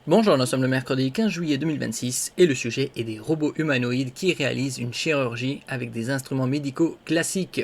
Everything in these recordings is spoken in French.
Bonjour, nous sommes le mercredi 15 juillet 2026 et le sujet est des robots humanoïdes qui réalisent une chirurgie avec des instruments médicaux classiques.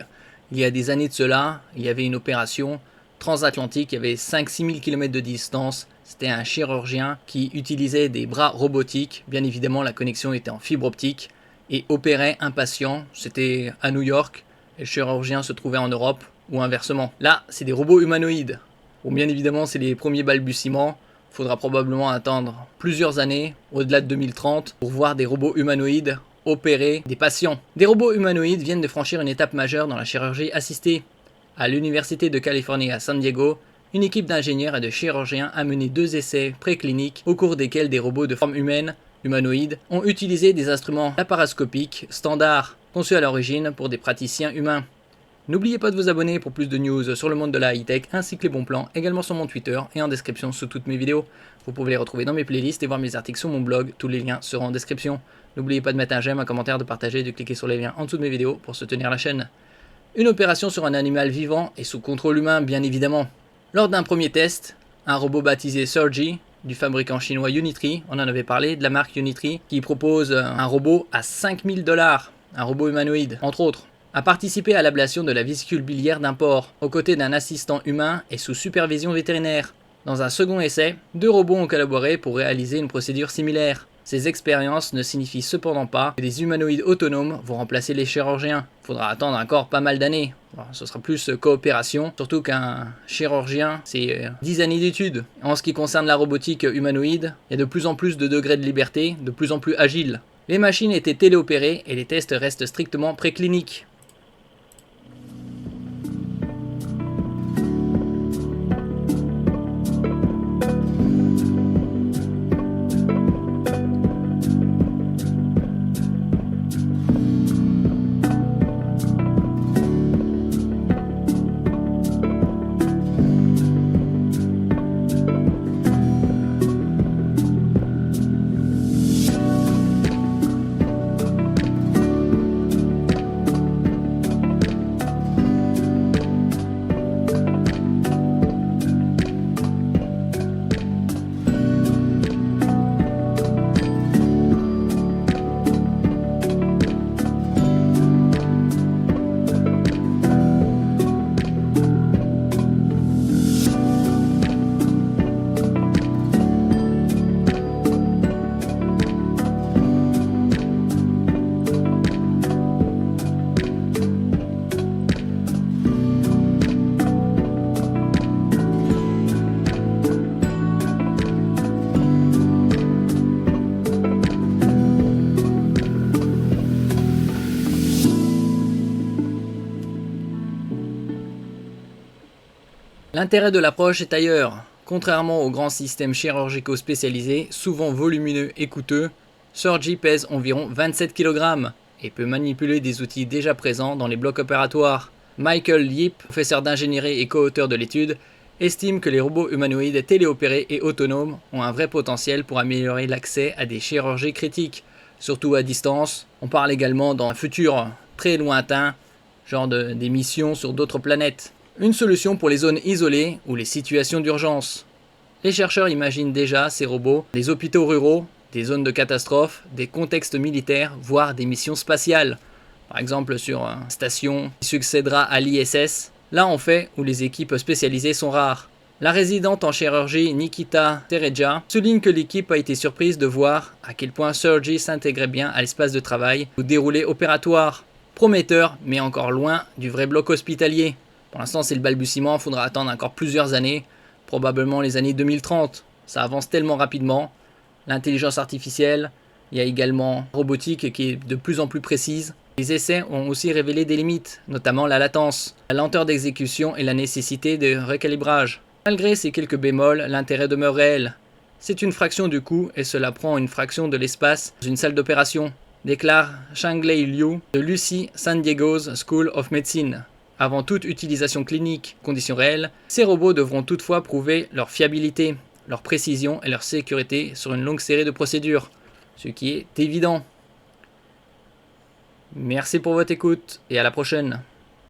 Il y a des années de cela, il y avait une opération transatlantique, il y avait 5-6 000 km de distance. C'était un chirurgien qui utilisait des bras robotiques, bien évidemment la connexion était en fibre optique, et opérait un patient, c'était à New York, et le chirurgien se trouvait en Europe, ou inversement. Là, c'est des robots humanoïdes. Bon, bien évidemment, c'est les premiers balbutiements. Il faudra probablement attendre plusieurs années, au-delà de 2030, pour voir des robots humanoïdes opérer des patients. Des robots humanoïdes viennent de franchir une étape majeure dans la chirurgie assistée. À l'Université de Californie à San Diego, une équipe d'ingénieurs et de chirurgiens a mené 2 essais précliniques au cours desquels des robots de forme humaine, humanoïdes, ont utilisé des instruments laparoscopiques standards, conçus à l'origine pour des praticiens humains. N'oubliez pas de vous abonner pour plus de news sur le monde de la high-tech ainsi que les bons plans, également sur mon Twitter et en description sous toutes mes vidéos. Vous pouvez les retrouver dans mes playlists et voir mes articles sur mon blog, tous les liens seront en description. N'oubliez pas de mettre un j'aime, un commentaire, de partager et de cliquer sur les liens en dessous de mes vidéos pour soutenir la chaîne. Une opération sur un animal vivant et sous contrôle humain bien évidemment. Lors d'un premier test, un robot baptisé Surgy, du fabricant chinois Unitree, on en avait parlé, de la marque Unitree, qui propose un robot à 5000 $, un robot humanoïde, entre autres, a participé à l'ablation de la vésicule biliaire d'un porc, aux côtés d'un assistant humain et sous supervision vétérinaire. Dans un second essai, 2 robots ont collaboré pour réaliser une procédure similaire. Ces expériences ne signifient cependant pas que des humanoïdes autonomes vont remplacer les chirurgiens. Il faudra attendre encore pas mal d'années. Ce sera plus coopération, surtout qu'un chirurgien, c'est 10 années d'études. En ce qui concerne la robotique humanoïde, il y a de plus en plus de degrés de liberté, de plus en plus agiles. Les machines étaient téléopérées et les tests restent strictement précliniques. L'intérêt de l'approche est ailleurs. Contrairement aux grands systèmes chirurgicaux spécialisés, souvent volumineux et coûteux, Surgy pèse environ 27 kg et peut manipuler des outils déjà présents dans les blocs opératoires. Michael Yip, professeur d'ingénierie et co-auteur de l'étude, estime que les robots humanoïdes téléopérés et autonomes ont un vrai potentiel pour améliorer l'accès à des chirurgies critiques, surtout à distance. On parle également dans un futur très lointain, genre des missions sur d'autres planètes. Une solution pour les zones isolées ou les situations d'urgence. Les chercheurs imaginent déjà ces robots, des hôpitaux ruraux, des zones de catastrophe, des contextes militaires, voire des missions spatiales. Par exemple sur une station qui succédera à l'ISS, là en fait où les équipes spécialisées sont rares. La résidente en chirurgie Nikita Tereja souligne que l'équipe a été surprise de voir à quel point Surgy s'intégrait bien à l'espace de travail ou déroulé opératoire. Prometteur, mais encore loin du vrai bloc hospitalier. Pour l'instant, c'est le balbutiement, il faudra attendre encore plusieurs années, probablement les années 2030. Ça avance tellement rapidement. L'intelligence artificielle, il y a également la robotique qui est de plus en plus précise. Les essais ont aussi révélé des limites, notamment la latence, la lenteur d'exécution et la nécessité de recalibrage. Malgré ces quelques bémols, l'intérêt demeure réel. C'est une fraction du coût et cela prend une fraction de l'espace dans une salle d'opération, déclare Shanglei Liu de l'UC San Diego's School of Medicine. Avant toute utilisation clinique, conditions réelles, ces robots devront toutefois prouver leur fiabilité, leur précision et leur sécurité sur une longue série de procédures, ce qui est évident. Merci pour votre écoute et à la prochaine.